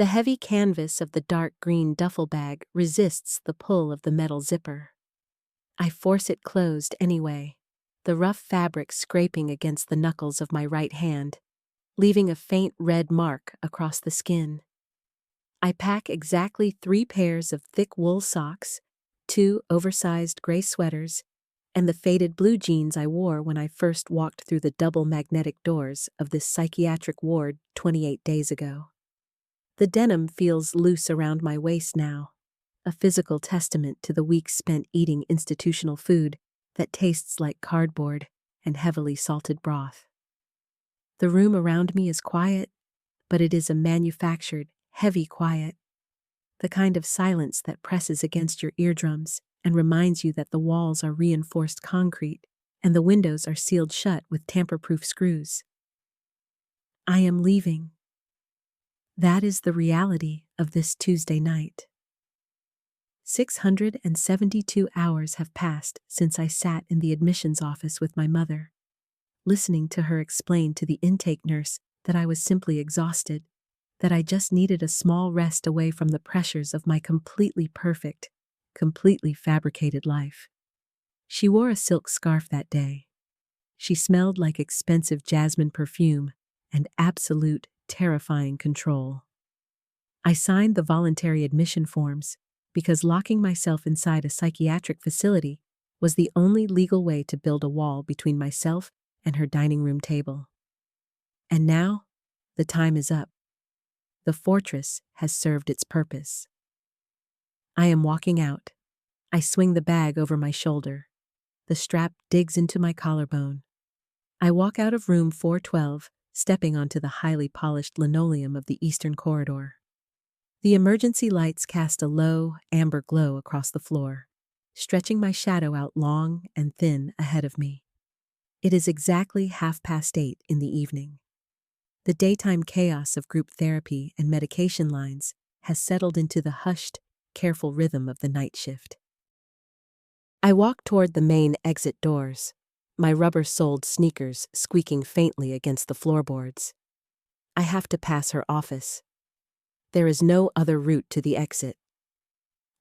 The heavy canvas of the dark green duffel bag resists the pull of the metal zipper. I force it closed anyway, the rough fabric scraping against the knuckles of my right hand, leaving a faint red mark across the skin. I pack exactly 3 pairs of thick wool socks, 2 oversized gray sweaters, and the faded blue jeans I wore when I first walked through the double magnetic doors of this psychiatric ward 28 days ago. The denim feels loose around my waist now, a physical testament to the weeks spent eating institutional food that tastes like cardboard and heavily salted broth. The room around me is quiet, but it is a manufactured, heavy quiet, the kind of silence that presses against your eardrums and reminds you that the walls are reinforced concrete and the windows are sealed shut with tamper-proof screws. I am leaving. That is the reality of this Tuesday night. 672 hours have passed since I sat in the admissions office with my mother, listening to her explain to the intake nurse that I was simply exhausted, that I just needed a small rest away from the pressures of my completely perfect, completely fabricated life. She wore a silk scarf that day. She smelled like expensive jasmine perfume and absolute, terrifying control. I signed the voluntary admission forms because locking myself inside a psychiatric facility was the only legal way to build a wall between myself and her dining room table. And now, the time is up. The fortress has served its purpose. I am walking out. I swing the bag over my shoulder. The strap digs into my collarbone. I walk out of room 412, stepping onto the highly polished linoleum of the eastern corridor. The emergency lights cast a low, amber glow across the floor, stretching my shadow out long and thin ahead of me. It is exactly 8:30 in the evening. The daytime chaos of group therapy and medication lines has settled into the hushed, careful rhythm of the night shift. I walk toward the main exit doors, my rubber-soled sneakers squeaking faintly against the floorboards. I have to pass her office. There is no other route to the exit.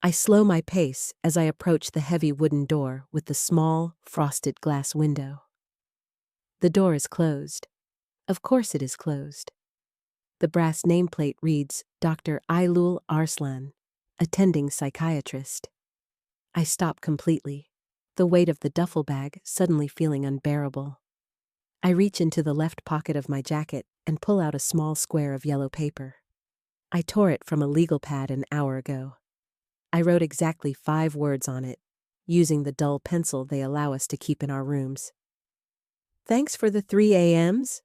I slow my pace as I approach the heavy wooden door with the small, frosted glass window. The door is closed. Of course it is closed. The brass nameplate reads Dr. Aylul Arslan, attending psychiatrist. I stop completely, the weight of the duffel bag suddenly feeling unbearable. I reach into the left pocket of my jacket and pull out a small square of yellow paper. I tore it from a legal pad an hour ago. I wrote exactly 5 words on it, using the dull pencil they allow us to keep in our rooms. Thanks for the 3 a.m.s.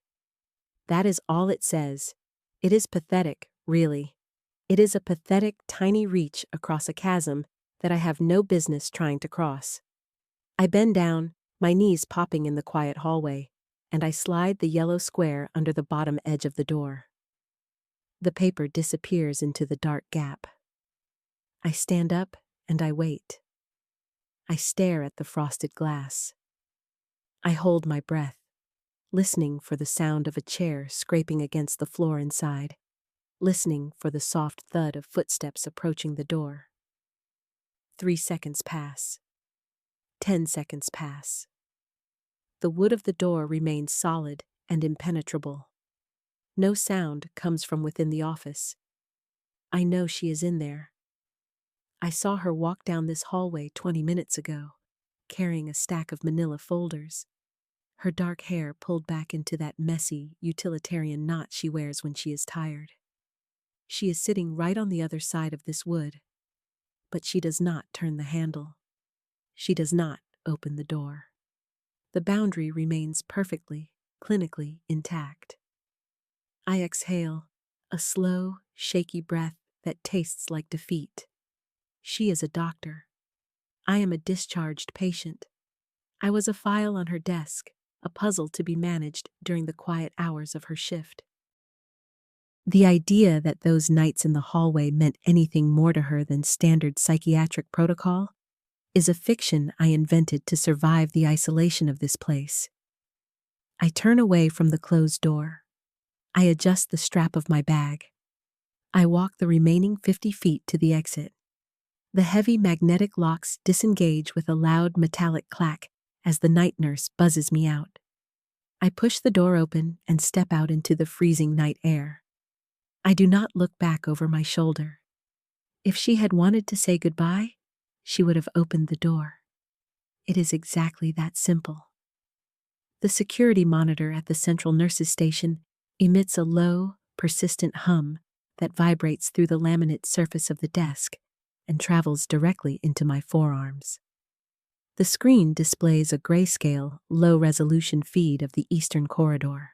That is all it says. It is pathetic, really. It is a pathetic, tiny reach across a chasm that I have no business trying to cross. I bend down, my knees popping in the quiet hallway, and I slide the yellow square under the bottom edge of the door. The paper disappears into the dark gap. I stand up and I wait. I stare at the frosted glass. I hold my breath, listening for the sound of a chair scraping against the floor inside, listening for the soft thud of footsteps approaching the door. 3 seconds pass. 10 seconds pass. The wood of the door remains solid and impenetrable. No sound comes from within the office. I know she is in there. I saw her walk down this hallway 20 minutes ago, carrying a stack of manila folders, her dark hair pulled back into that messy, utilitarian knot she wears when she is tired. She is sitting right on the other side of this wood, but she does not turn the handle. She does not open the door. The boundary remains perfectly, clinically intact. I exhale, a slow, shaky breath that tastes like defeat. She is a doctor. I am a discharged patient. I was a file on her desk, a puzzle to be managed during the quiet hours of her shift. The idea that those nights in the hallway meant anything more to her than standard psychiatric protocol is a fiction I invented to survive the isolation of this place. I turn away from the closed door. I adjust the strap of my bag. I walk the remaining 50 feet to the exit. The heavy magnetic locks disengage with a loud metallic clack as the night nurse buzzes me out. I push the door open and step out into the freezing night air. I do not look back over my shoulder. If she had wanted to say goodbye, she would have opened the door. It is exactly that simple. The security monitor at the central nurses' station emits a low, persistent hum that vibrates through the laminate surface of the desk and travels directly into my forearms. The screen displays a grayscale, low-resolution feed of the Eastern Corridor.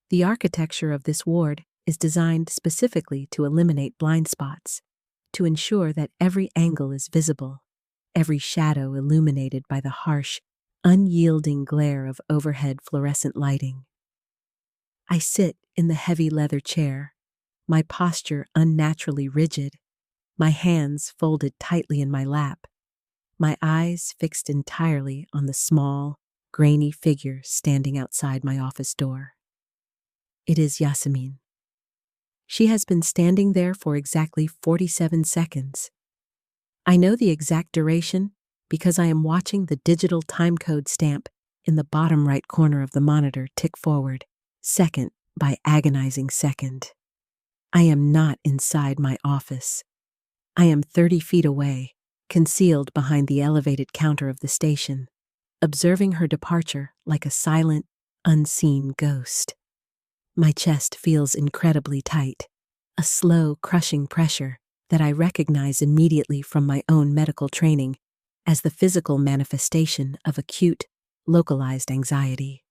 The architecture of this ward is designed specifically to eliminate blind spots, to ensure that every angle is visible, every shadow illuminated by the harsh, unyielding glare of overhead fluorescent lighting. I sit in the heavy leather chair, my posture unnaturally rigid, my hands folded tightly in my lap, my eyes fixed entirely on the small, grainy figure standing outside my office door. It is Yasemin. She has been standing there for exactly 47 seconds. I know the exact duration because I am watching the digital timecode stamp in the bottom right corner of the monitor tick forward, second by agonizing second. I am not inside my office. I am 30 feet away, concealed behind the elevated counter of the station, observing her departure like a silent, unseen ghost. My chest feels incredibly tight, a slow, crushing pressure that I recognize immediately from my own medical training as the physical manifestation of acute, localized anxiety.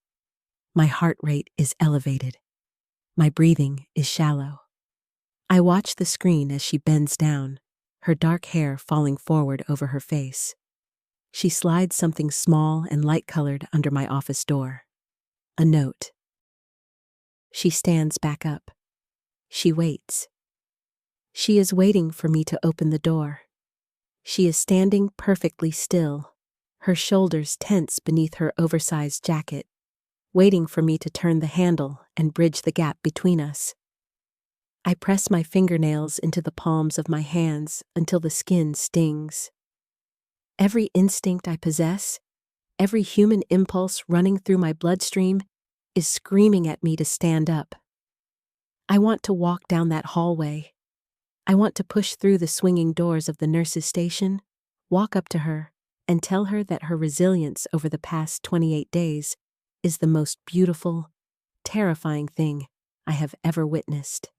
My heart rate is elevated. My breathing is shallow. I watch the screen as she bends down, her dark hair falling forward over her face. She slides something small and light-colored under my office door. A note. She stands back up. She waits. She is waiting for me to open the door. She is standing perfectly still, her shoulders tense beneath her oversized jacket, waiting for me to turn the handle and bridge the gap between us. I press my fingernails into the palms of my hands until the skin stings. Every instinct I possess, every human impulse running through my bloodstream, is screaming at me to stand up. I want to walk down that hallway. I want to push through the swinging doors of the nurses' station, walk up to her, and tell her that her resilience over the past 28 days is the most beautiful, terrifying thing I have ever witnessed.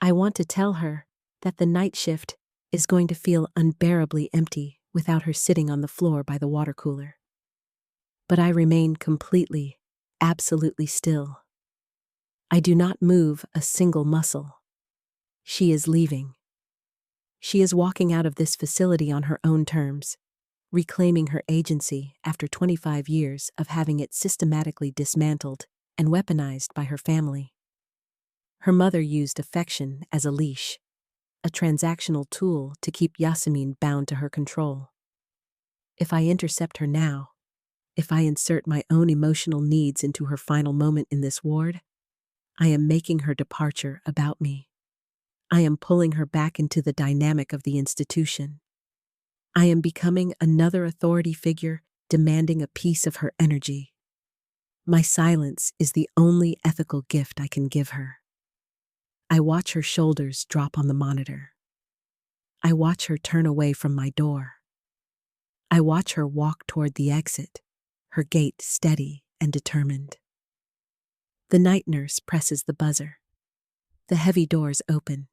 I want to tell her that the night shift is going to feel unbearably empty without her sitting on the floor by the water cooler. But I remain completely, absolutely still. I do not move a single muscle. She is leaving. She is walking out of this facility on her own terms, reclaiming her agency after 25 years of having it systematically dismantled and weaponized by her family. Her mother used affection as a leash, a transactional tool to keep Yasemin bound to her control. If I intercept her now, if I insert my own emotional needs into her final moment in this ward, I am making her departure about me. I am pulling her back into the dynamic of the institution. I am becoming another authority figure demanding a piece of her energy. My silence is the only ethical gift I can give her. I watch her shoulders drop on the monitor. I watch her turn away from my door. I watch her walk toward the exit, her gait steady and determined. The night nurse presses the buzzer. The heavy doors open.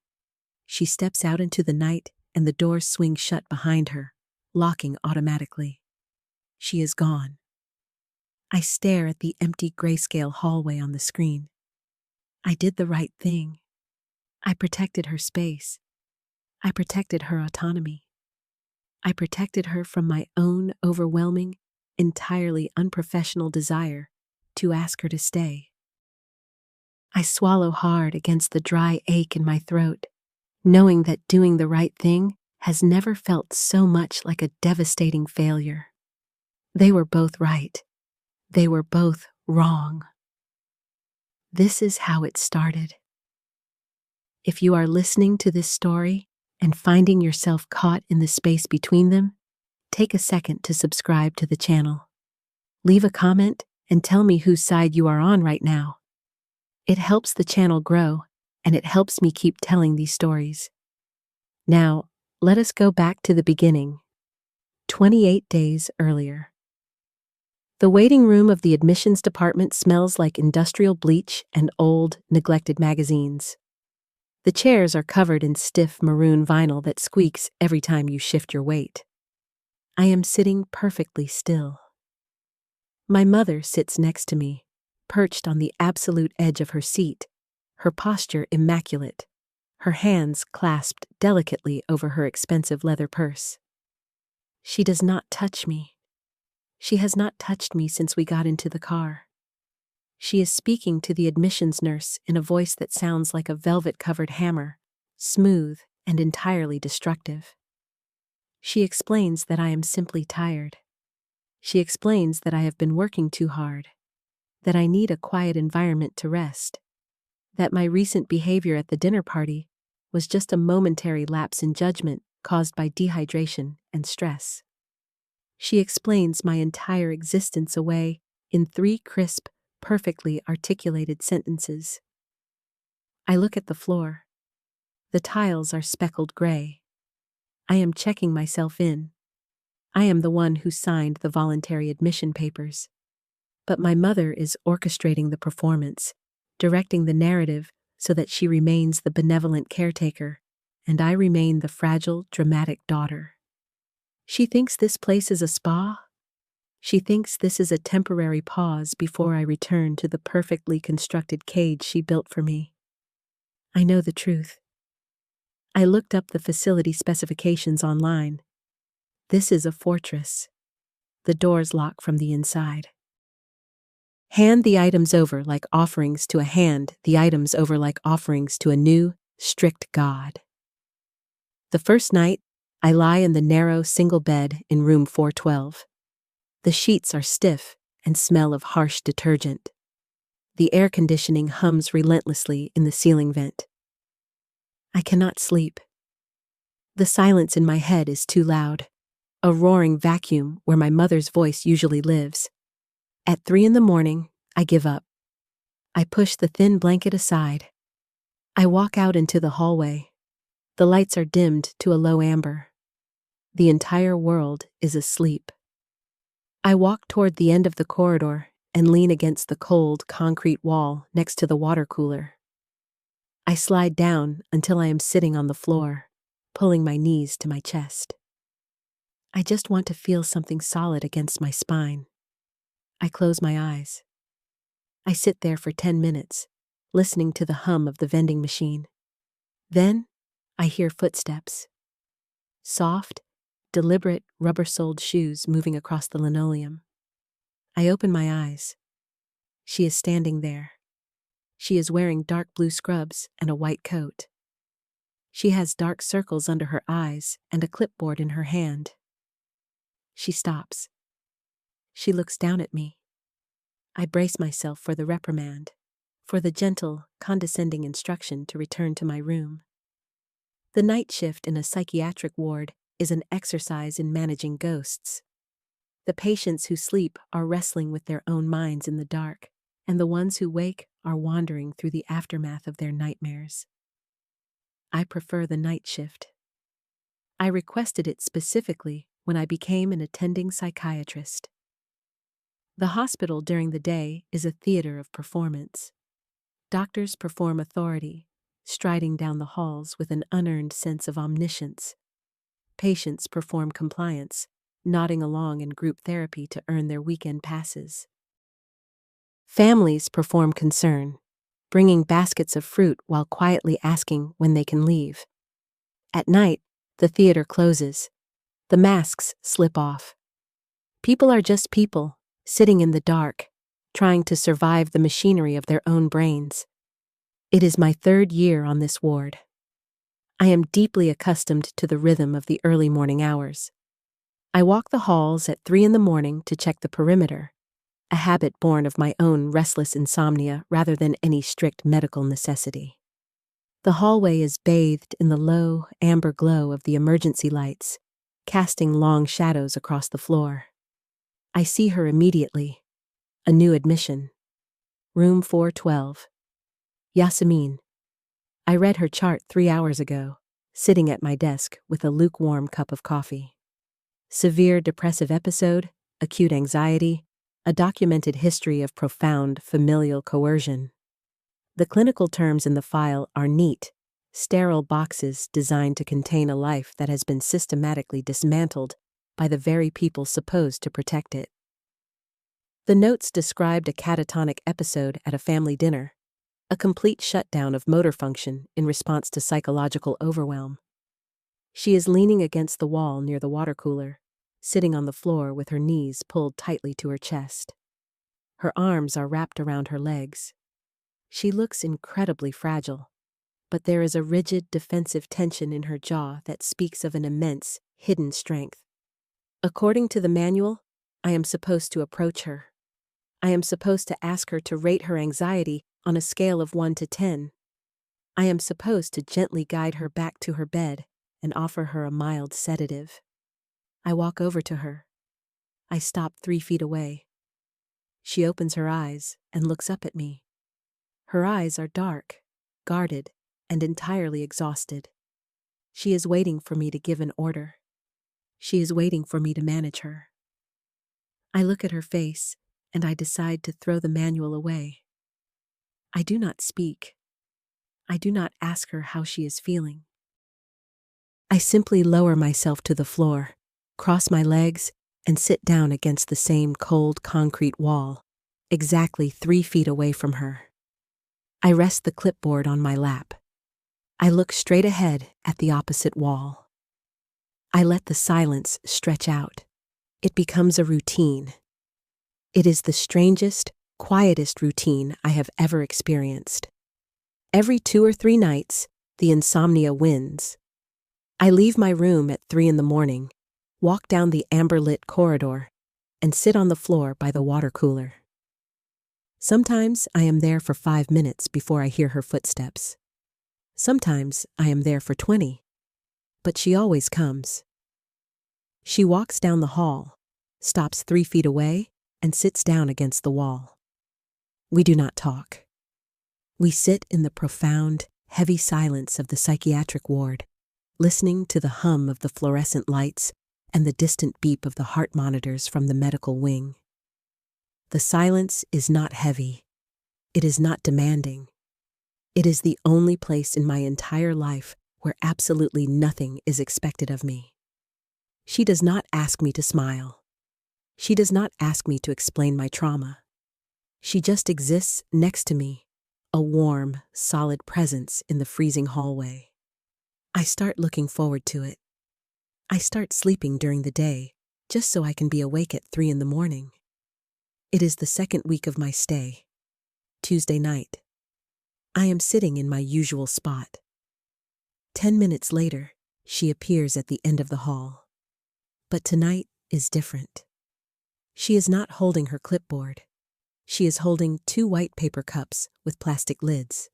She steps out into the night and the doors swing shut behind her, locking automatically. She is gone. I stare at the empty grayscale hallway on the screen. I did the right thing. I protected her space. I protected her autonomy. I protected her from my own overwhelming, entirely unprofessional desire to ask her to stay. I swallow hard against the dry ache in my throat, knowing that doing the right thing has never felt so much like a devastating failure. They were both right. They were both wrong. This is how it started. If you are listening to this story and finding yourself caught in the space between them, take a second to subscribe to the channel. Leave a comment and tell me whose side you are on right now. It helps the channel grow, and it helps me keep telling these stories. Now, let us go back to the beginning. 28 days earlier. The waiting room of the admissions department smells like industrial bleach and old, neglected magazines. The chairs are covered in stiff maroon vinyl that squeaks every time you shift your weight. I am sitting perfectly still. My mother sits next to me, perched on the absolute edge of her seat, her posture immaculate, her hands clasped delicately over her expensive leather purse. She does not touch me. She has not touched me since we got into the car. She is speaking to the admissions nurse in a voice that sounds like a velvet-covered hammer, smooth and entirely destructive. She explains that I am simply tired. She explains that I have been working too hard, that I need a quiet environment to rest, that my recent behavior at the dinner party was just a momentary lapse in judgment caused by dehydration and stress. She explains my entire existence away in 3 crisp, perfectly articulated sentences. I look at the floor. The tiles are speckled gray. I am checking myself in. I am the one who signed the voluntary admission papers. But my mother is orchestrating the performance, directing the narrative so that she remains the benevolent caretaker, and I remain the fragile, dramatic daughter. She thinks this place is a spa. She thinks this is a temporary pause before I return to the perfectly constructed cage she built for me. I know the truth. I looked up the facility specifications online. This is a fortress. The doors lock from the inside. Hand the items over like offerings to a hand, the items over like offerings to a new, strict God. The first night, I lie in the narrow single bed in room 412. The sheets are stiff and smell of harsh detergent. The air conditioning hums relentlessly in the ceiling vent. I cannot sleep. The silence in my head is too loud, a roaring vacuum where my mother's voice usually lives. At 3 a.m, I give up. I push the thin blanket aside. I walk out into the hallway. The lights are dimmed to a low amber. The entire world is asleep. I walk toward the end of the corridor and lean against the cold concrete wall next to the water cooler. I slide down until I am sitting on the floor, pulling my knees to my chest. I just want to feel something solid against my spine. I close my eyes. I sit there for 10 minutes, listening to the hum of the vending machine. Then, I hear footsteps. Soft, deliberate rubber-soled shoes moving across the linoleum. I open my eyes. She is standing there. She is wearing dark blue scrubs and a white coat. She has dark circles under her eyes and a clipboard in her hand. She stops. She looks down at me. I brace myself for the reprimand, for the gentle, condescending instruction to return to my room. The night shift in a psychiatric ward is an exercise in managing ghosts. The patients who sleep are wrestling with their own minds in the dark, and the ones who wake are wandering through the aftermath of their nightmares. I prefer the night shift. I requested it specifically when I became an attending psychiatrist. The hospital during the day is a theater of performance. Doctors perform authority, striding down the halls with an unearned sense of omniscience. Patients perform compliance, nodding along in group therapy to earn their weekend passes. Families perform concern, bringing baskets of fruit while quietly asking when they can leave. At night, the theater closes. The masks slip off. People are just people, sitting in the dark, trying to survive the machinery of their own brains. It is my 3rd year on this ward. I am deeply accustomed to the rhythm of the early morning hours. I walk the halls at 3 a.m. to check the perimeter, a habit born of my own restless insomnia rather than any strict medical necessity. The hallway is bathed in the low, amber glow of the emergency lights, casting long shadows across the floor. I see her immediately. A new admission. Room 412. Yasemin. I read her chart 3 hours ago, sitting at my desk with a lukewarm cup of coffee. Severe depressive episode, acute anxiety, a documented history of profound familial coercion. The clinical terms in the file are neat, sterile boxes designed to contain a life that has been systematically dismantled by the very people supposed to protect it. The notes described a catatonic episode at a family dinner, a complete shutdown of motor function in response to psychological overwhelm. She is leaning against the wall near the water cooler, sitting on the floor with her knees pulled tightly to her chest. Her arms are wrapped around her legs. She looks incredibly fragile, but there is a rigid defensive tension in her jaw that speaks of an immense, hidden strength. According to the manual, I am supposed to approach her. I am supposed to ask her to rate her anxiety on a scale of 1 to 10. I am supposed to gently guide her back to her bed and offer her a mild sedative. I walk over to her. I stop 3 feet away. She opens her eyes and looks up at me. Her eyes are dark, guarded, and entirely exhausted. She is waiting for me to give an order. She is waiting for me to manage her. I look at her face, and I decide to throw the manual away. I do not speak. I do not ask her how she is feeling. I simply lower myself to the floor, cross my legs, and sit down against the same cold concrete wall, exactly 3 feet away from her. I rest the clipboard on my lap. I look straight ahead at the opposite wall. I let the silence stretch out. It becomes a routine. It is the strangest, quietest routine I have ever experienced. Every 2 or 3 nights, the insomnia wins. I leave my room at 3 in the morning, walk down the amber-lit corridor, and sit on the floor by the water cooler. Sometimes I am there for 5 minutes before I hear her footsteps. Sometimes I am there for 20, but she always comes. She walks down the hall, stops 3 feet away, and sits down against the wall. We do not talk. We sit in the profound, heavy silence of the psychiatric ward, listening to the hum of the fluorescent lights and the distant beep of the heart monitors from the medical wing. The silence is not heavy. It is not demanding. It is the only place in my entire life where absolutely nothing is expected of me. She does not ask me to smile. She does not ask me to explain my trauma. She just exists next to me, a warm, solid presence in the freezing hallway. I start looking forward to it. I start sleeping during the day, just so I can be awake at 3 in the morning. It is the 2nd week of my stay. Tuesday night. I am sitting in my usual spot. 10 minutes later, she appears at the end of the hall. But tonight is different. She is not holding her clipboard. She is holding 2 white paper cups with plastic lids.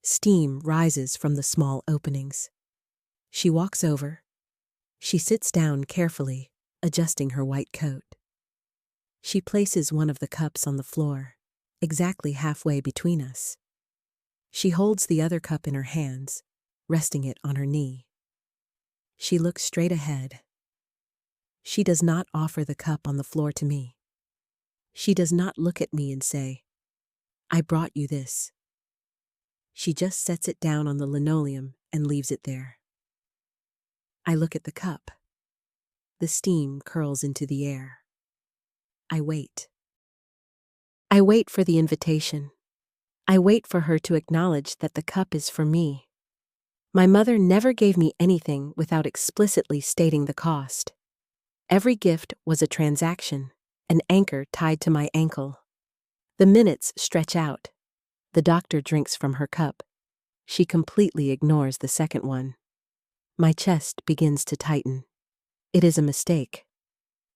Steam rises from the small openings. She walks over. She sits down carefully, adjusting her white coat. She places one of the cups on the floor, exactly halfway between us. She holds the other cup in her hands, resting it on her knee. She looks straight ahead. She does not offer the cup on the floor to me. She does not look at me and say, "I brought you this." She just sets it down on the linoleum and leaves it there. I look at the cup. The steam curls into the air. I wait. I wait for the invitation. I wait for her to acknowledge that the cup is for me. My mother never gave me anything without explicitly stating the cost. Every gift was a transaction, an anchor tied to my ankle. The minutes stretch out. The doctor drinks from her cup. She completely ignores the second one. My chest begins to tighten. It is a mistake.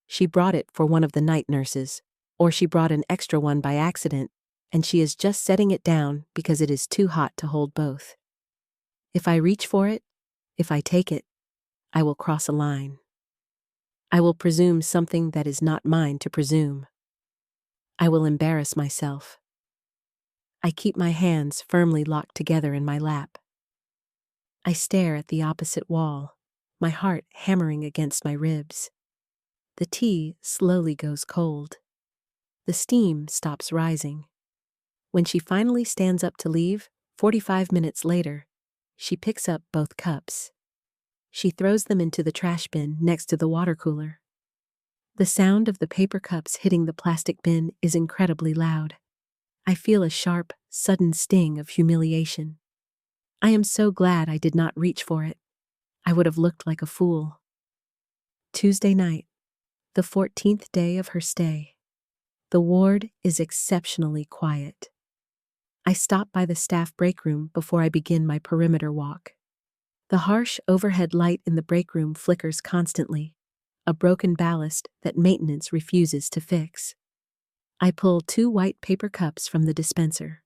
She brought it for one of the night nurses, or she brought an extra one by accident, and she is just setting it down because it is too hot to hold both. If I reach for it, if I take it, I will cross a line. I will presume something that is not mine to presume. I will embarrass myself. I keep my hands firmly locked together in my lap. I stare at the opposite wall, my heart hammering against my ribs. The tea slowly goes cold. The steam stops rising. When she finally stands up to leave, 45 minutes later, she picks up both cups. She throws them into the trash bin next to the water cooler. The sound of the paper cups hitting the plastic bin is incredibly loud. I feel a sharp, sudden sting of humiliation. I am so glad I did not reach for it. I would have looked like a fool. Tuesday night, the 14th day of her stay. The ward is exceptionally quiet. I stop by the staff break room before I begin my perimeter walk. The harsh overhead light in the break room flickers constantly, a broken ballast that maintenance refuses to fix. I pull 2 white paper cups from the dispenser.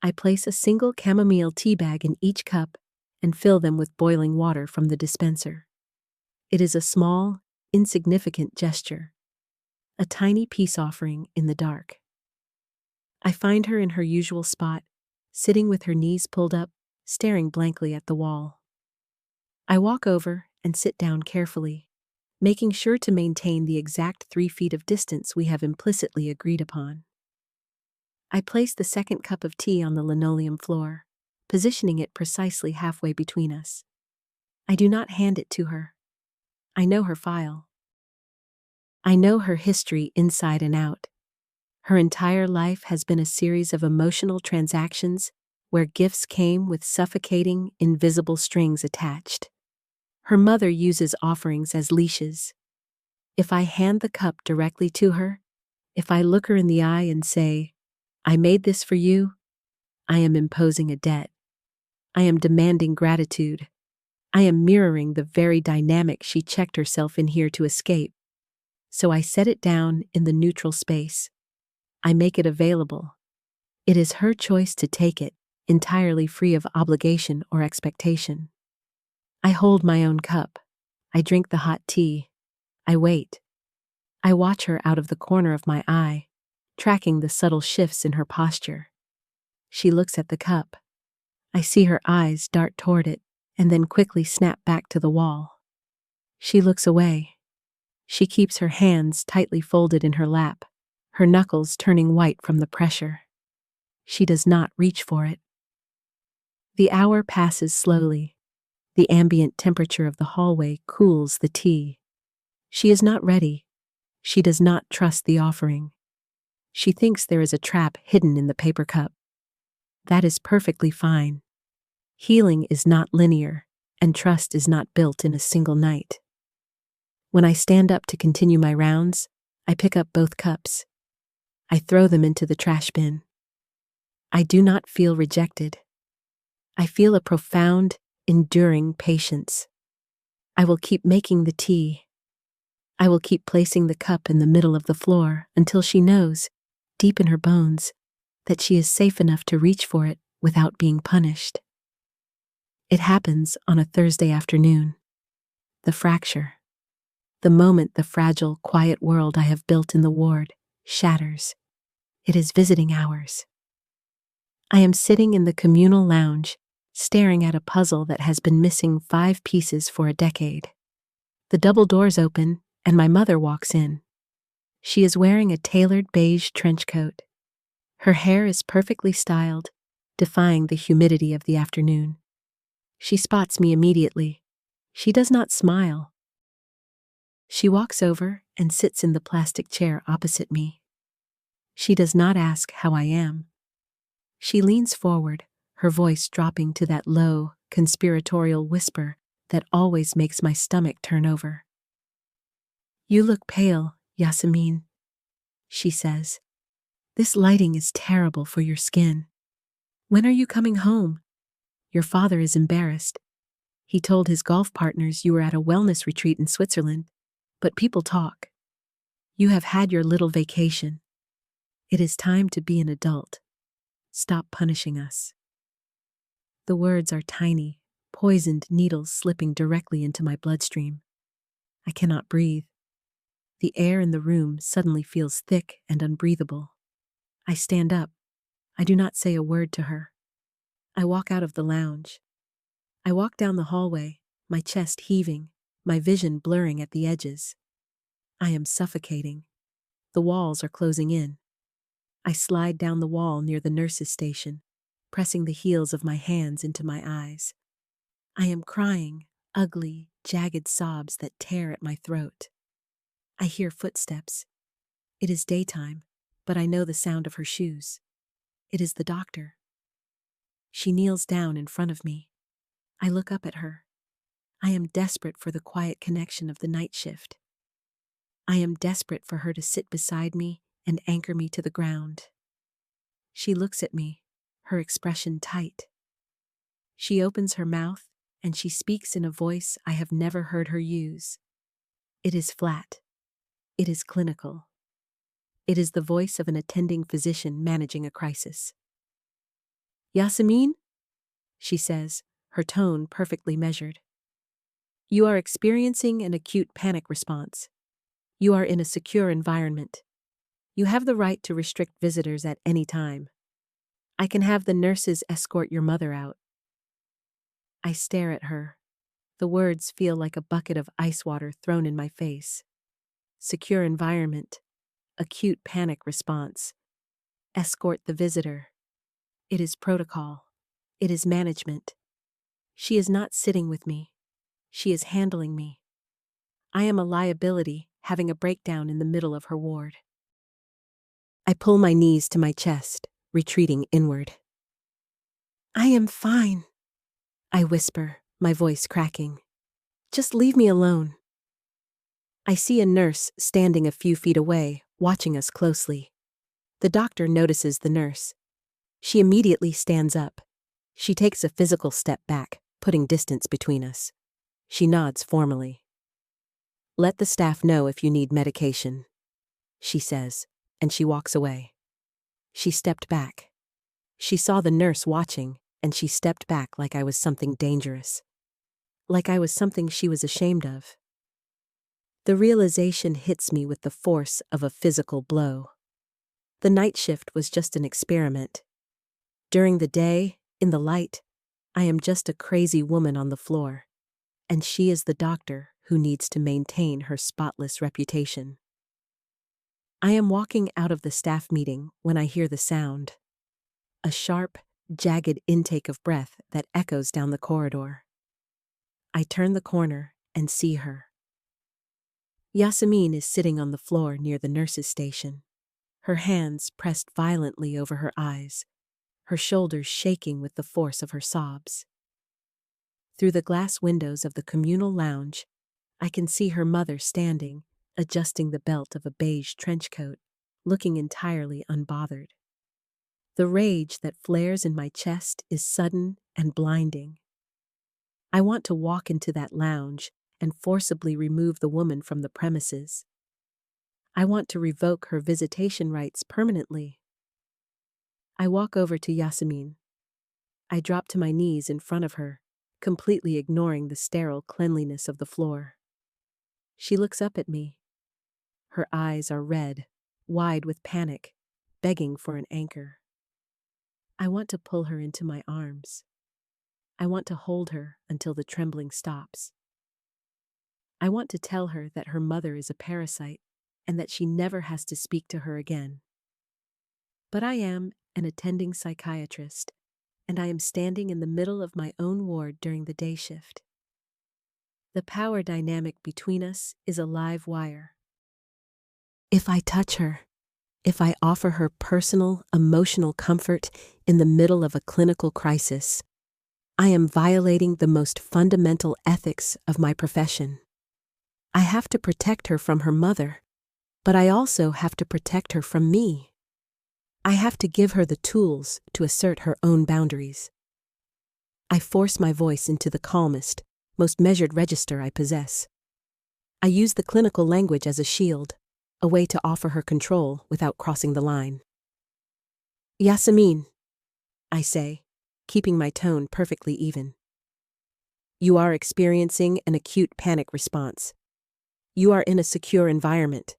I place a single chamomile tea bag in each cup and fill them with boiling water from the dispenser. It is a small, insignificant gesture, a tiny peace offering in the dark. I find her in her usual spot, sitting with her knees pulled up, staring blankly at the wall. I walk over and sit down carefully, making sure to maintain the exact 3 feet of distance we have implicitly agreed upon. I place the second cup of tea on the linoleum floor, positioning it precisely halfway between us. I do not hand it to her. I know her file. I know her history inside and out. Her entire life has been a series of emotional transactions where gifts came with suffocating, invisible strings attached. Her mother uses offerings as leashes. If I hand the cup directly to her, if I look her in the eye and say, "I made this for you," I am imposing a debt. I am demanding gratitude. I am mirroring the very dynamic she checked herself in here to escape. So I set it down in the neutral space. I make it available. It is her choice to take it, entirely free of obligation or expectation. I hold my own cup. I drink the hot tea. I wait. I watch her out of the corner of my eye, tracking the subtle shifts in her posture. She looks at the cup. I see her eyes dart toward it, and then quickly snap back to the wall. She looks away. She keeps her hands tightly folded in her lap, her knuckles turning white from the pressure. She does not reach for it. The hour passes slowly. The ambient temperature of the hallway cools the tea. She is not ready. She does not trust the offering. She thinks there is a trap hidden in the paper cup. That is perfectly fine. Healing is not linear, and trust is not built in a single night. When I stand up to continue my rounds, I pick up both cups. I throw them into the trash bin. I do not feel rejected. I feel a profound, enduring patience. I will keep making the tea. I will keep placing the cup in the middle of the floor until she knows, deep in her bones, that she is safe enough to reach for it without being punished. It happens on a Thursday afternoon. The fracture. The moment the fragile, quiet world I have built in the ward shatters. It is visiting hours. I am sitting in the communal lounge, staring at a puzzle that has been missing 5 pieces for a decade. The double doors open, and my mother walks in. She is wearing a tailored beige trench coat. Her hair is perfectly styled, defying the humidity of the afternoon. She spots me immediately. She does not smile. She walks over and sits in the plastic chair opposite me. She does not ask how I am. She leans forward, her voice dropping to that low, conspiratorial whisper that always makes my stomach turn over. "You look pale, Yasemin," she says. "This lighting is terrible for your skin. When are you coming home? Your father is embarrassed. He told his golf partners you were at a wellness retreat in Switzerland, but people talk. You have had your little vacation. It is time to be an adult. Stop punishing us." The words are tiny, poisoned needles slipping directly into my bloodstream. I cannot breathe. The air in the room suddenly feels thick and unbreathable. I stand up. I do not say a word to her. I walk out of the lounge. I walk down the hallway, my chest heaving, my vision blurring at the edges. I am suffocating. The walls are closing in. I slide down the wall near the nurse's station, pressing the heels of my hands into my eyes. I am crying, ugly, jagged sobs that tear at my throat. I hear footsteps. It is daytime, but I know the sound of her shoes. It is the doctor. She kneels down in front of me. I look up at her. I am desperate for the quiet connection of the night shift. I am desperate for her to sit beside me and anchor me to the ground. She looks at me, her expression tight. She opens her mouth and she speaks in a voice I have never heard her use. It is flat. It is clinical. It is the voice of an attending physician managing a crisis. "Yasemin?" she says, her tone perfectly measured. "You are experiencing an acute panic response. You are in a secure environment. You have the right to restrict visitors at any time. I can have the nurses escort your mother out." I stare at her. The words feel like a bucket of ice water thrown in my face. Secure environment. Acute panic response. Escort the visitor. It is protocol. It is management. She is not sitting with me. She is handling me. I am a liability, having a breakdown in the middle of her ward. I pull my knees to my chest, retreating inward. "I am fine," I whisper, my voice cracking. "Just leave me alone." I see a nurse standing a few feet away, watching us closely. The doctor notices the nurse. She immediately stands up. She takes a physical step back, putting distance between us. She nods formally. "Let the staff know if you need medication," she says, and she walks away. She stepped back. She saw the nurse watching, and she stepped back like I was something dangerous. Like I was something she was ashamed of. The realization hits me with the force of a physical blow. The night shift was just an experiment. During the day, in the light, I am just a crazy woman on the floor, and she is the doctor who needs to maintain her spotless reputation. I am walking out of the staff meeting when I hear the sound. A sharp, jagged intake of breath that echoes down the corridor. I turn the corner and see her. Yasemin is sitting on the floor near the nurse's station, her hands pressed violently over her eyes, her shoulders shaking with the force of her sobs. Through the glass windows of the communal lounge, I can see her mother standing, adjusting the belt of a beige trench coat, looking entirely unbothered. The rage that flares in my chest is sudden and blinding. I want to walk into that lounge and forcibly remove the woman from the premises. I want to revoke her visitation rights permanently. I walk over to Yasemin. I drop to my knees in front of her, completely ignoring the sterile cleanliness of the floor. She looks up at me. Her eyes are red, wide with panic, begging for an anchor. I want to pull her into my arms. I want to hold her until the trembling stops. I want to tell her that her mother is a parasite and that she never has to speak to her again. But I am an attending psychiatrist, and I am standing in the middle of my own ward during the day shift. The power dynamic between us is a live wire. If I touch her, if I offer her personal, emotional comfort in the middle of a clinical crisis, I am violating the most fundamental ethics of my profession. I have to protect her from her mother, but I also have to protect her from me. I have to give her the tools to assert her own boundaries. I force my voice into the calmest, most measured register I possess. I use the clinical language as a shield, a way to offer her control without crossing the line. "Yasemin," I say, keeping my tone perfectly even. You are experiencing an acute panic response. You are in a secure environment.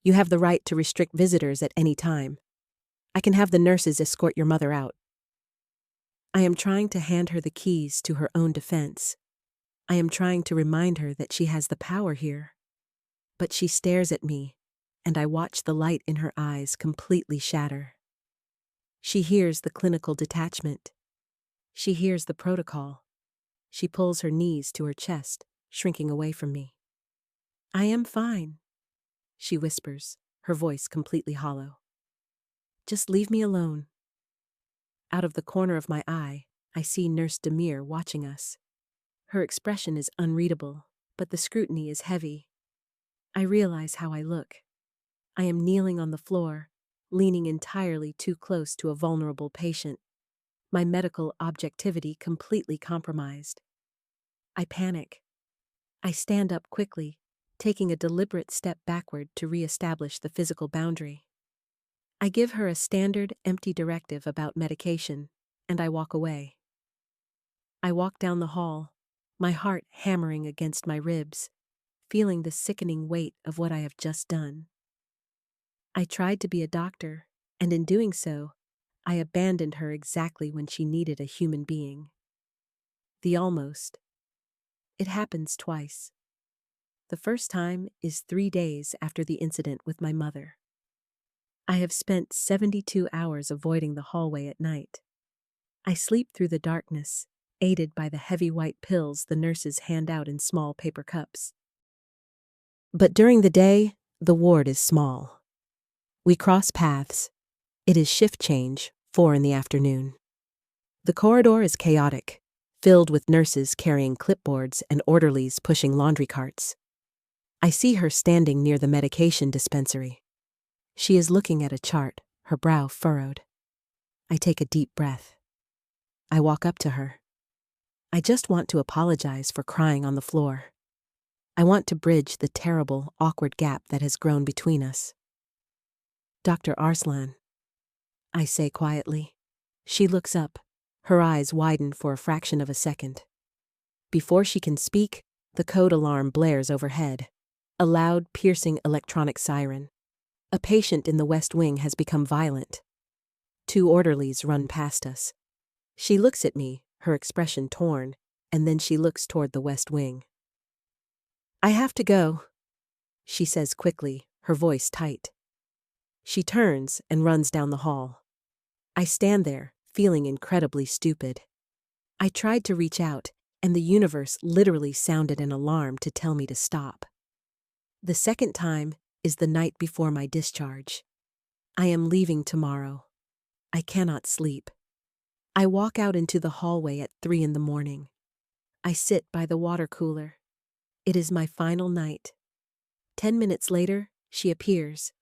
You have the right to restrict visitors at any time. I can have the nurses escort your mother out. I am trying to hand her the keys to her own defense. I am trying to remind her that she has the power here. But she stares at me, and I watch the light in her eyes completely shatter. She hears the clinical detachment. She hears the protocol. She pulls her knees to her chest, shrinking away from me. I am fine, she whispers, her voice completely hollow. Just leave me alone. Out of the corner of my eye, I see Nurse Demir watching us. Her expression is unreadable, but the scrutiny is heavy. I realize how I look. I am kneeling on the floor, leaning entirely too close to a vulnerable patient, my medical objectivity completely compromised. I panic. I stand up quickly, taking a deliberate step backward to re-establish the physical boundary. I give her a standard, empty directive about medication, and I walk away. I walk down the hall, my heart hammering against my ribs, feeling the sickening weight of what I have just done. I tried to be a doctor, and in doing so, I abandoned her exactly when she needed a human being. The almost. It happens twice. The first time is 3 days after the incident with my mother. I have spent 72 hours avoiding the hallway at night. I sleep through the darkness, aided by the heavy white pills the nurses hand out in small paper cups. But during the day, the ward is small. We cross paths. It is shift change, 4 in the afternoon. The corridor is chaotic, filled with nurses carrying clipboards and orderlies pushing laundry carts. I see her standing near the medication dispensary. She is looking at a chart, her brow furrowed. I take a deep breath. I walk up to her. I just want to apologize for crying on the floor. I want to bridge the terrible, awkward gap that has grown between us. Dr. Arslan, I say quietly. She looks up. Her eyes widen for a fraction of a second. Before she can speak, the code alarm blares overhead. A loud, piercing electronic siren. A patient in the West Wing has become violent. 2 orderlies run past us. She looks at me, her expression torn, and then she looks toward the West Wing. I have to go, she says quickly, her voice tight. She turns and runs down the hall. I stand there, feeling incredibly stupid. I tried to reach out, and the universe literally sounded an alarm to tell me to stop. The second time is the night before my discharge. I am leaving tomorrow. I cannot sleep. I walk out into the hallway at 3 in the morning. I sit by the water cooler. It is my final night. 10 minutes later, she appears.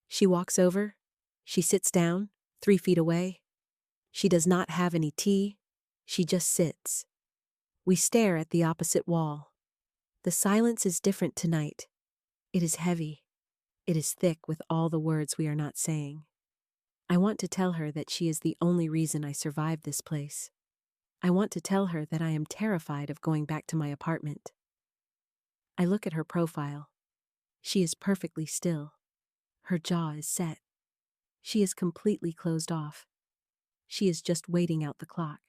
She walks over. She sits down, 3 feet away. She does not have any tea. She just sits. We stare at the opposite wall. The silence is different tonight. It is heavy. It is thick with all the words we are not saying. I want to tell her that she is the only reason I survived this place. I want to tell her that I am terrified of going back to my apartment. I look at her profile. She is perfectly still. Her jaw is set. She is completely closed off. She is just waiting out the clock.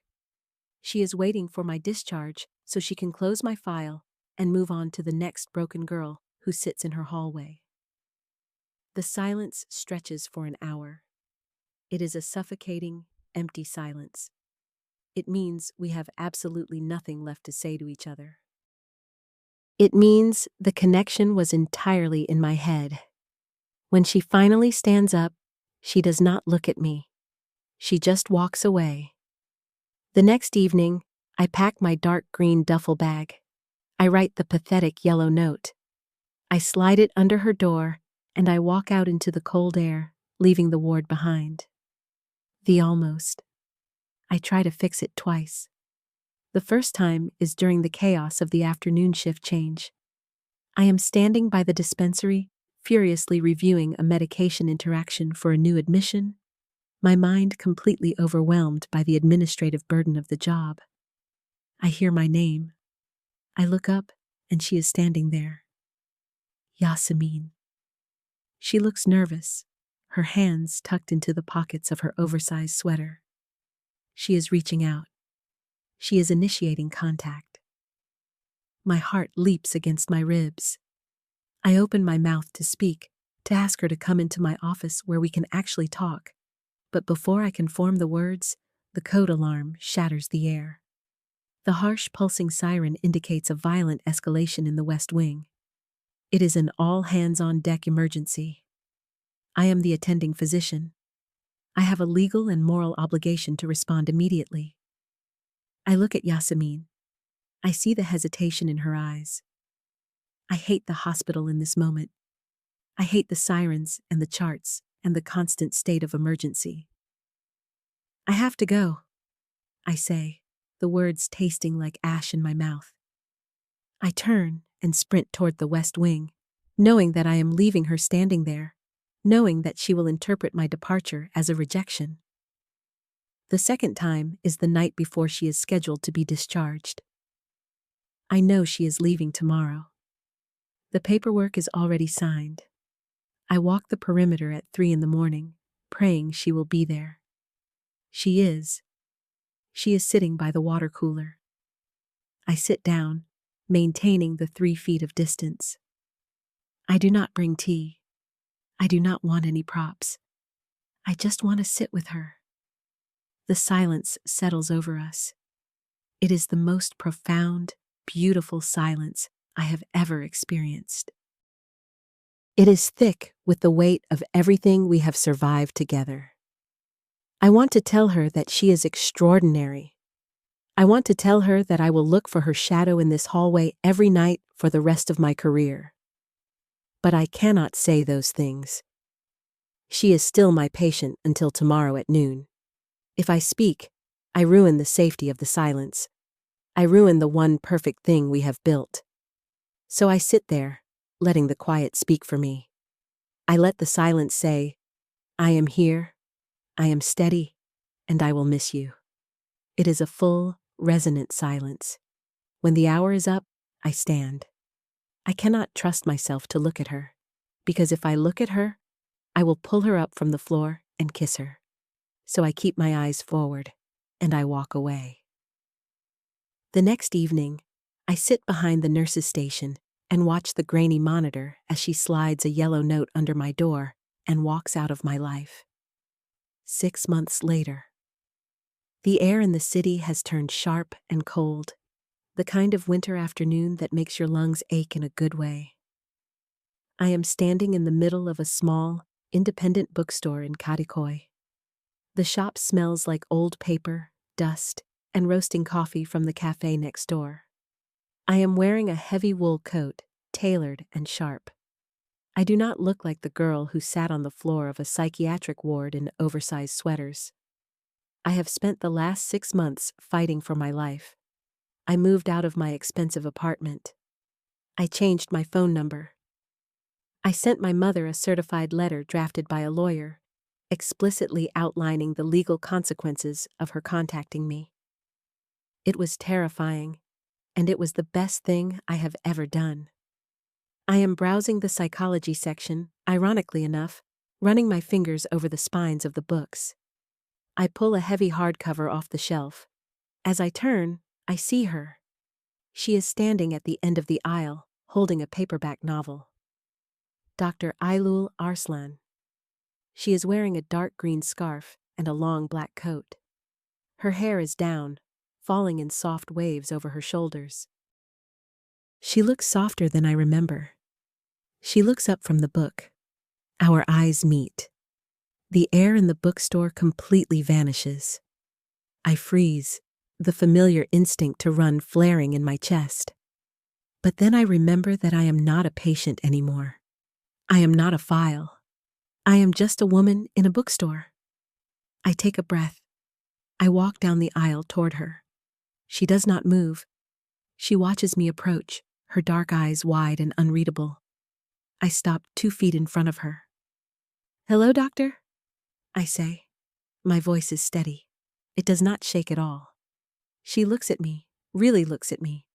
She is waiting for my discharge so she can close my file and move on to the next broken girl who sits in her hallway. The silence stretches for an hour. It is a suffocating, empty silence. It means we have absolutely nothing left to say to each other. It means the connection was entirely in my head. When she finally stands up, she does not look at me. She just walks away. The next evening, I pack my dark green duffel bag. I write the pathetic yellow note. I slide it under her door, and I walk out into the cold air, leaving the ward behind. The almost. I try to fix it twice. The first time is during the chaos of the afternoon shift change. I am standing by the dispensary, furiously reviewing a medication interaction for a new admission, my mind completely overwhelmed by the administrative burden of the job. I hear my name. I look up, and she is standing there. Yasemin. She looks nervous, her hands tucked into the pockets of her oversized sweater. She is reaching out. She is initiating contact. My heart leaps against my ribs. I open my mouth to speak, to ask her to come into my office where we can actually talk. But before I can form the words, the code alarm shatters the air. The harsh pulsing siren indicates a violent escalation in the West Wing. It is an all-hands-on-deck emergency. I am the attending physician. I have a legal and moral obligation to respond immediately. I look at Yasemin. I see the hesitation in her eyes. I hate the hospital in this moment. I hate the sirens and the charts and the constant state of emergency. I have to go, I say, the words tasting like ash in my mouth. I turn and sprint toward the West Wing, knowing that I am leaving her standing there, knowing that she will interpret my departure as a rejection. The second time is the night before she is scheduled to be discharged. I know she is leaving tomorrow. The paperwork is already signed. I walk the perimeter at 3 a.m, praying she will be there. She is. She is sitting by the water cooler. I sit down, maintaining the 3 feet of distance. I do not bring tea. I do not want any props. I just want to sit with her. The silence settles over us. It is the most profound, beautiful silence I have ever experienced. It is thick with the weight of everything we have survived together. I want to tell her that she is extraordinary. I want to tell her that I will look for her shadow in this hallway every night for the rest of my career. But I cannot say those things. She is still my patient until tomorrow at noon. If I speak, I ruin the safety of the silence. I ruin the one perfect thing we have built. So I sit there, letting the quiet speak for me. I let the silence say, I am here, I am steady, and I will miss you. It is a full, resonant silence. When the hour is up, I stand. I cannot trust myself to look at her, because if I look at her, I will pull her up from the floor and kiss her. So I keep my eyes forward, and I walk away. The next evening, I sit behind the nurse's station and watch the grainy monitor as she slides a yellow note under my door and walks out of my life. 6 months later. The air in the city has turned sharp and cold, the kind of winter afternoon that makes your lungs ache in a good way. I am standing in the middle of a small, independent bookstore in Kadikoy. The shop smells like old paper, dust, and roasting coffee from the cafe next door. I am wearing a heavy wool coat, tailored and sharp. I do not look like the girl who sat on the floor of a psychiatric ward in oversized sweaters. I have spent the last 6 months fighting for my life. I moved out of my expensive apartment. I changed my phone number. I sent my mother a certified letter drafted by a lawyer, explicitly outlining the legal consequences of her contacting me. It was terrifying, and it was the best thing I have ever done. I am browsing the psychology section, ironically enough, running my fingers over the spines of the books. I pull a heavy hardcover off the shelf. As I turn, I see her. She is standing at the end of the aisle, holding a paperback novel. Dr. Aylul Arslan. She is wearing a dark green scarf and a long black coat. Her hair is down, falling in soft waves over her shoulders. She looks softer than I remember. She looks up from the book. Our eyes meet. The air in the bookstore completely vanishes. I freeze, the familiar instinct to run flaring in my chest. But then I remember that I am not a patient anymore. I am not a file. I am just a woman in a bookstore. I take a breath. I walk down the aisle toward her. She does not move. She watches me approach, her dark eyes wide and unreadable. I stop 2 feet in front of her. "Hello, doctor?" I say. My voice is steady. It does not shake at all. She looks at me, really looks at me,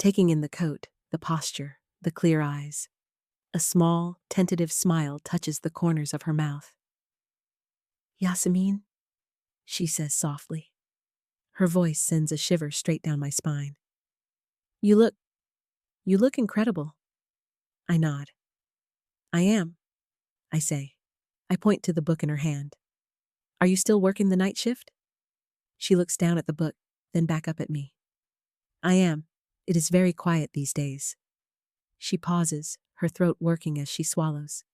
taking in the coat, the posture, the clear eyes. A small, tentative smile touches the corners of her mouth. "Yasemin," she says softly. Her voice sends a shiver straight down my spine. You look incredible." I nod. "I am," I say. I point to the book in her hand. "Are you still working the night shift?" She looks down at the book, then back up at me. "I am. It is very quiet these days." She pauses, her throat working as she swallows.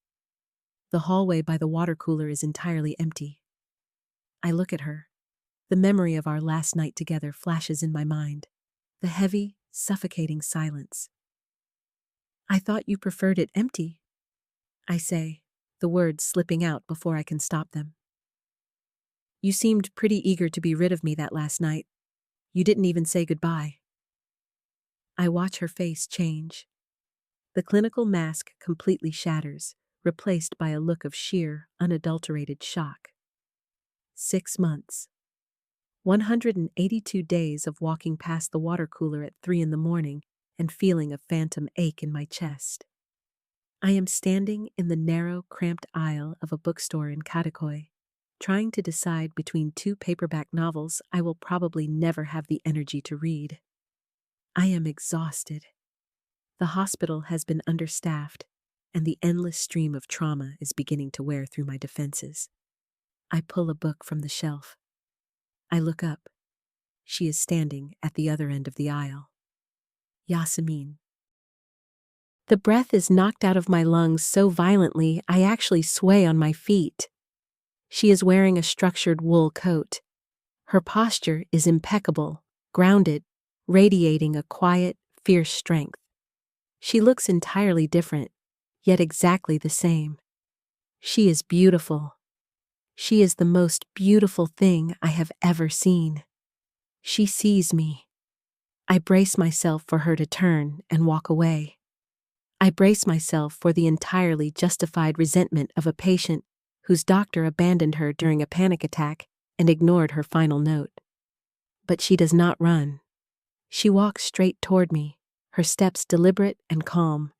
The hallway by the water cooler is entirely empty. I look at her. The memory of our last night together flashes in my mind. The heavy, suffocating silence. "I thought you preferred it empty," I say, the words slipping out before I can stop them. "You seemed pretty eager to be rid of me that last night. You didn't even say goodbye." I watch her face change. The clinical mask completely shatters, replaced by a look of sheer, unadulterated shock. 6 months. 182 days of walking past the water cooler at 3 in the morning and feeling a phantom ache in my chest. I am standing in the narrow, cramped aisle of a bookstore in Katakoi, trying to decide between 2 paperback novels I will probably never have the energy to read. I am exhausted. The hospital has been understaffed, and the endless stream of trauma is beginning to wear through my defenses. I pull a book from the shelf. I look up. She is standing at the other end of the aisle. Yasemin. The breath is knocked out of my lungs so violently I actually sway on my feet. She is wearing a structured wool coat. Her posture is impeccable, grounded, radiating a quiet, fierce strength. She looks entirely different, yet exactly the same. She is beautiful. She is the most beautiful thing I have ever seen. She sees me. I brace myself for her to turn and walk away. I brace myself for the entirely justified resentment of a patient whose doctor abandoned her during a panic attack and ignored her final note. But she does not run. She walks straight toward me, her steps deliberate and calm.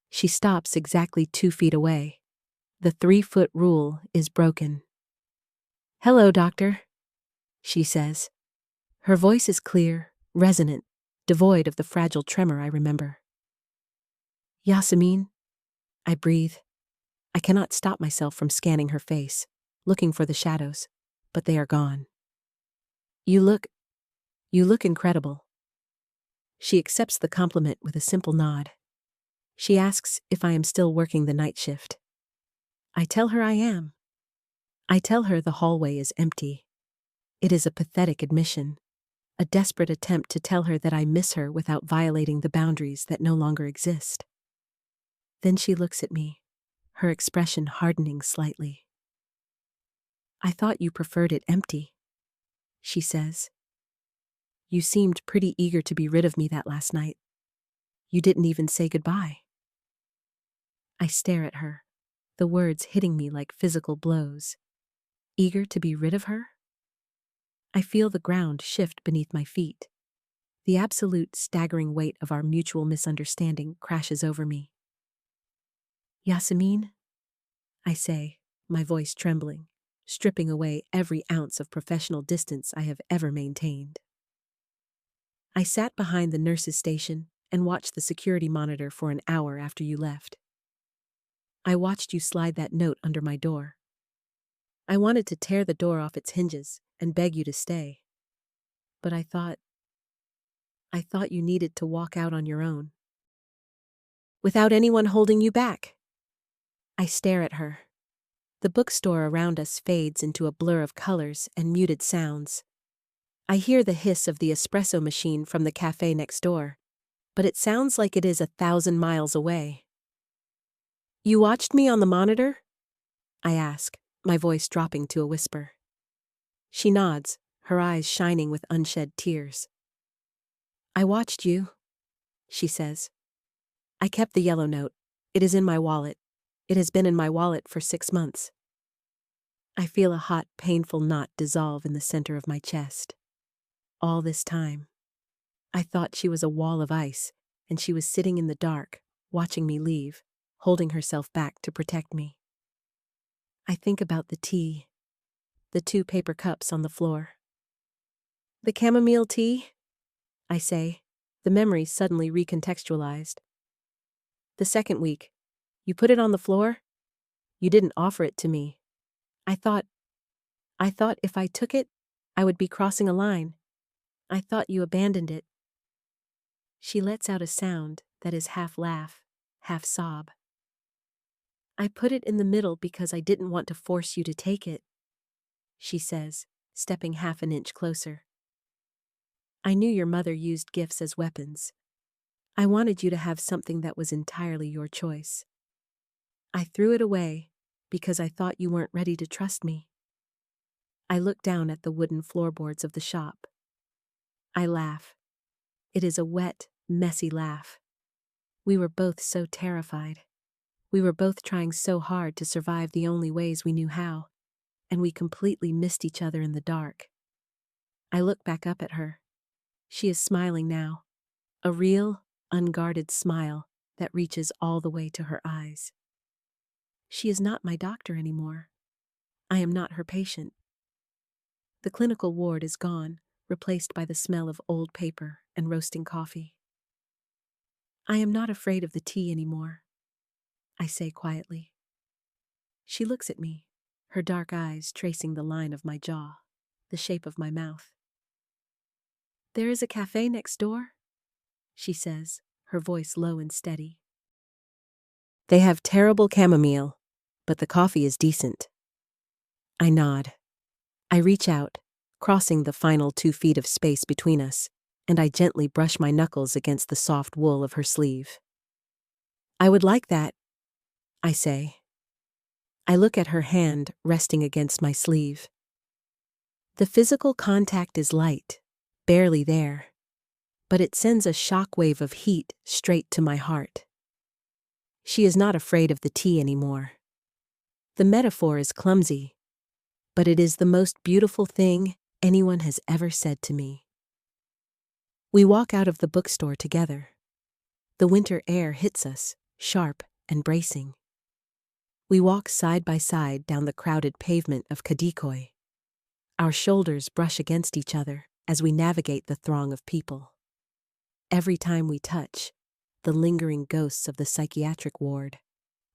She stops exactly 2 feet away. The 3-foot rule is broken. "Hello, doctor," she says. Her voice is clear, resonant, devoid of the fragile tremor I remember. "Yasemin," I breathe. I cannot stop myself from scanning her face, looking for the shadows, but they are gone. You look incredible." She accepts the compliment with a simple nod. She asks if I am still working the night shift. I tell her I am. I tell her the hallway is empty. It is a pathetic admission, a desperate attempt to tell her that I miss her without violating the boundaries that no longer exist. Then she looks at me, her expression hardening slightly. "I thought you preferred it empty," she says. "You seemed pretty eager to be rid of me that last night. You didn't even say goodbye." I stare at her, the words hitting me like physical blows. Eager to be rid of her? I feel the ground shift beneath my feet. The absolute staggering weight of our mutual misunderstanding crashes over me. "Yasemin," I say, my voice trembling, stripping away every ounce of professional distance I have ever maintained. "I sat behind the nurse's station and watched the security monitor for an hour after you left. I watched you slide that note under my door. I wanted to tear the door off its hinges and beg you to stay. But I thought you needed to walk out on your own. Without anyone holding you back." I stare at her. The bookstore around us fades into a blur of colors and muted sounds. I hear the hiss of the espresso machine from the cafe next door, but it sounds like it is 1,000 miles away. "You watched me on the monitor?" I ask, my voice dropping to a whisper. She nods, her eyes shining with unshed tears. "I watched you," she says. "I kept the yellow note. It is in my wallet. It has been in my wallet for 6 months." I feel a hot, painful knot dissolve in the center of my chest. All this time, I thought she was a wall of ice, and she was sitting in the dark, watching me leave, holding herself back to protect me. I think about the tea, the 2 paper cups on the floor. The chamomile tea? I say, the memory suddenly recontextualized. The second week, you put it on the floor? You didn't offer it to me. I thought if I took it, I would be crossing a line. I thought you abandoned it. She lets out a sound that is half laugh, half sob. I put it in the middle because I didn't want to force you to take it, she says, stepping half an inch closer. I knew your mother used gifts as weapons. I wanted you to have something that was entirely your choice. I threw it away because I thought you weren't ready to trust me. I look down at the wooden floorboards of the shop. I laugh. It is a wet, messy laugh. We were both so terrified. We were both trying so hard to survive the only ways we knew how, and we completely missed each other in the dark. I look back up at her. She is smiling now, a real, unguarded smile that reaches all the way to her eyes. She is not my doctor anymore. I am not her patient. The clinical ward is gone, replaced by the smell of old paper and roasting coffee. I am not afraid of the tea anymore, I say quietly. She looks at me, her dark eyes tracing the line of my jaw, the shape of my mouth. There is a cafe next door, she says, her voice low and steady. They have terrible chamomile, but the coffee is decent. I nod. I reach out, crossing the final 2 feet of space between us, and I gently brush my knuckles against the soft wool of her sleeve. I would like that, I say. I look at her hand resting against my sleeve. The physical contact is light, barely there, but it sends a shockwave of heat straight to my heart. She is not afraid of the tea anymore. The metaphor is clumsy, but it is the most beautiful thing anyone has ever said to me. We walk out of the bookstore together. The winter air hits us, sharp and bracing. We walk side by side down the crowded pavement of Kadikoy. Our shoulders brush against each other as we navigate the throng of people. Every time we touch, the lingering ghosts of the psychiatric ward,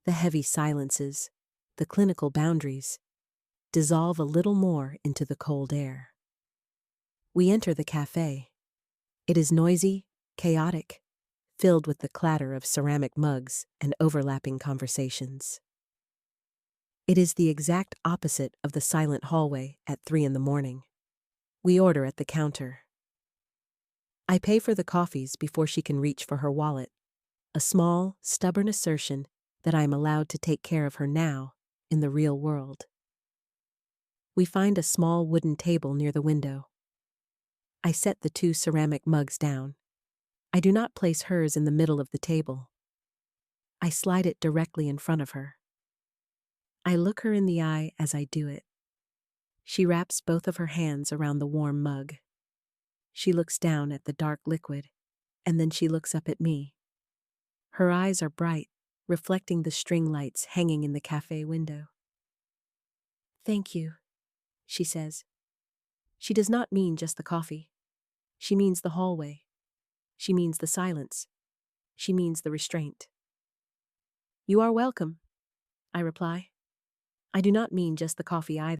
the heavy silences, the clinical boundaries, dissolve a little more into the cold air. We enter the cafe. It is noisy, chaotic, filled with the clatter of ceramic mugs and overlapping conversations. It is the exact opposite of the silent hallway at 3 a.m. We order at the counter. I pay for the coffees before she can reach for her wallet, a small, stubborn assertion that I am allowed to take care of her now, in the real world. We find a small wooden table near the window. I set the 2 ceramic mugs down. I do not place hers in the middle of the table. I slide it directly in front of her. I look her in the eye as I do it. She wraps both of her hands around the warm mug. She looks down at the dark liquid, and then she looks up at me. Her eyes are bright, reflecting the string lights hanging in the cafe window. Thank you, she says. She does not mean just the coffee. She means the hallway. She means the silence. She means the restraint. You are welcome, I reply. I do not mean just the coffee either.